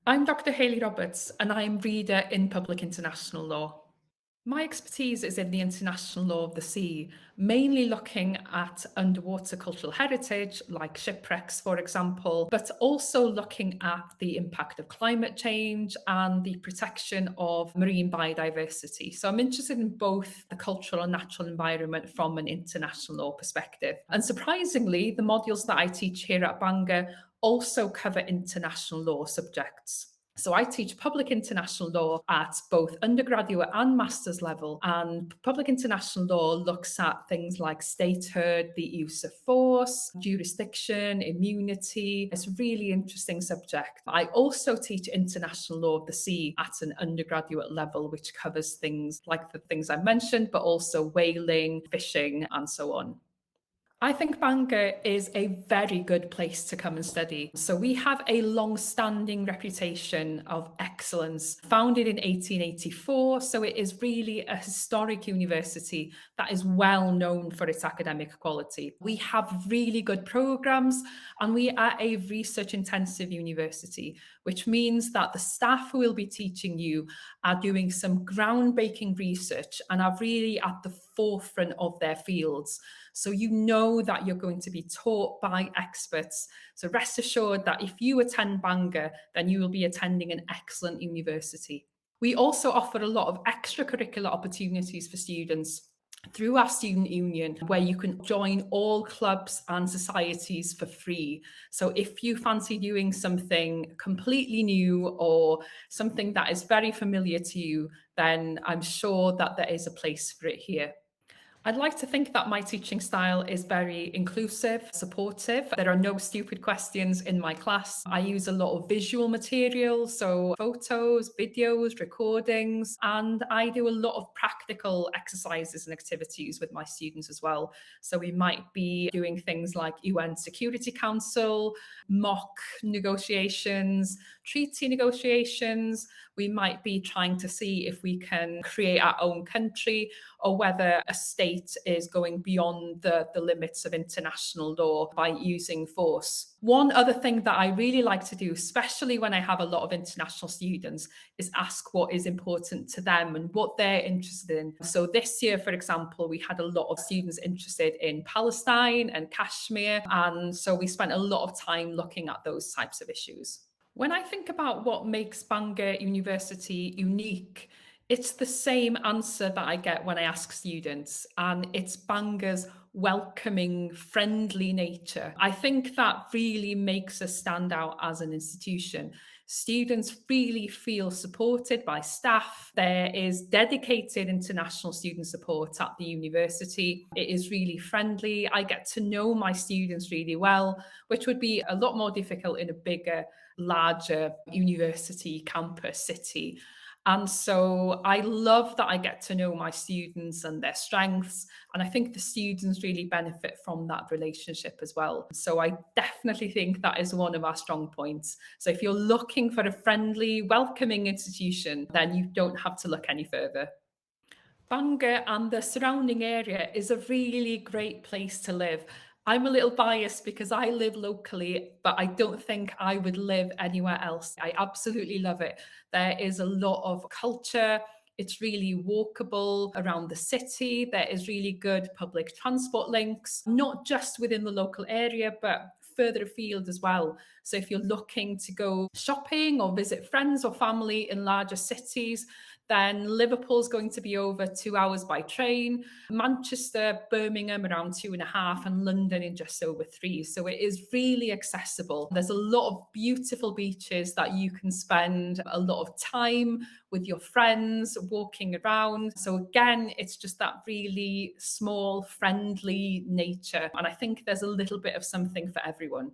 I'm Dr. Hayley Roberts, and I'm Reader in Public International Law. My expertise is in the international law of the sea, mainly looking at underwater cultural heritage, like shipwrecks, for example, but also looking at the impact of climate change and the protection of marine biodiversity. So I'm interested in both the cultural and natural environment from an international law perspective. And surprisingly, the modules that I teach here at Bangor also cover international law subjects. So I teach public international law at both undergraduate and master's level. And public international law looks at things like statehood, the use of force, jurisdiction, immunity. It's a really interesting subject. I also teach international law of the sea at an undergraduate level, which covers things like the things I mentioned, but also whaling, fishing, and so on. I think Bangor is a very good place to come and study. So we have a long-standing reputation of excellence, founded in 1884. So it is really a historic university that is well known for its academic quality. We have really good programs, and we are a research-intensive university, which means that the staff who will be teaching you are doing some groundbreaking research and are really at the forefront of their fields. So you know that you're going to be taught by experts. So rest assured that if you attend Bangor, then you will be attending an excellent university. We also offer a lot of extracurricular opportunities for students through our student union, where you can join all clubs and societies for free. So if you fancy doing something completely new or something that is very familiar to you, then I'm sure that there is a place for it here. I'd like to think that my teaching style is very inclusive, supportive. There are no stupid questions in my class. I use a lot of visual material, so photos, videos, recordings, and I do a lot of practical exercises and activities with my students as well. So we might be doing things like UN Security Council, mock negotiations, treaty negotiations. We might be trying to see if we can create our own country or whether a state is going beyond the limits of international law by using force. One other thing that I really like to do, especially when I have a lot of international students, is ask what is important to them and what they're interested in. So this year, for example, we had a lot of students interested in Palestine and Kashmir. And so we spent a lot of time looking at those types of issues. When I think about what makes Bangor University unique, it's the same answer that I get when I ask students, and it's Bangor's welcoming, friendly nature. I think that really makes us stand out as an institution. Students really feel supported by staff. There is dedicated international student support at the university. It is really friendly. I get to know my students really well, which would be a lot more difficult in a bigger, larger university campus city. And so I love that I get to know my students and their strengths. And I think the students really benefit from that relationship as well. So I definitely think that is one of our strong points. So if you're looking for a friendly, welcoming institution, then you don't have to look any further. Bangor and the surrounding area is a really great place to live. I'm a little biased because I live locally, but I don't think I would live anywhere else. I absolutely love it. There is a lot of culture. It's really walkable around the city. There is really good public transport links, not just within the local area, but further afield as well. So if you're looking to go shopping or visit friends or family in larger cities, then Liverpool's going to be over 2 hours by train, Manchester, Birmingham around 2.5, and London in just over 3. So it is really accessible. There's a lot of beautiful beaches that you can spend a lot of time with your friends walking around. So again, it's just that really small, friendly nature. And I think there's a little bit of something for everyone.